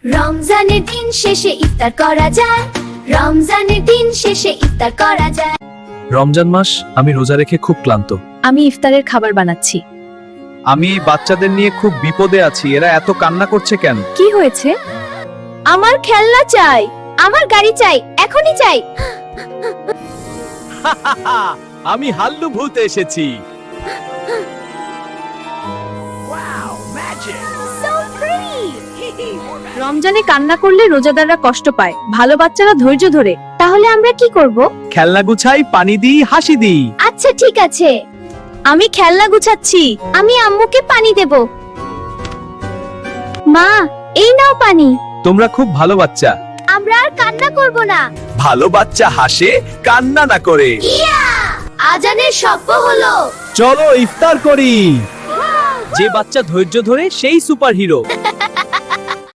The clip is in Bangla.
রমজানের দিন শেষে ইফতার করা যায়, রমজানের দিন শেষে ইফতার করা যায়। রমজান মাস আমি রোজা রেখে খুব ক্লান্ত। আমি ইফতারের খাবার বানাচ্ছি। আমি এই বাচ্চাদের নিয়ে খুব বিপদে আছি, এরা এত কান্না করছে কেন? কি হয়েছে? আমার খেলনা চাই, আমার গাড়ি চাই, এখনই চাই। আমি হাল্লু ভূত এসেছি। রমজানে কান্না করলে রোজাদাররা কষ্ট পায়, ভালো বাচ্চারা ধৈর্য ধরে। তাহলে আমরা কি করব? খেলনা গুছাই, পানি দিই, হাসি দিই। আচ্ছা ঠিক আছে, আমি খেলনা গুছাচ্ছি। আমি আম্মুকে পানি দেব। মা, এই নাও পানি। তোমরা খুব ভালো বাচ্চা। আমরা আর কান্না করব না। ভালো বাচ্চা হাসে, কান্না না করে। আজানের শব্দ হলো। চলো ইফতার করি। যে বাচ্চা ধৈর্য ধরে সেই সুপারহিরো।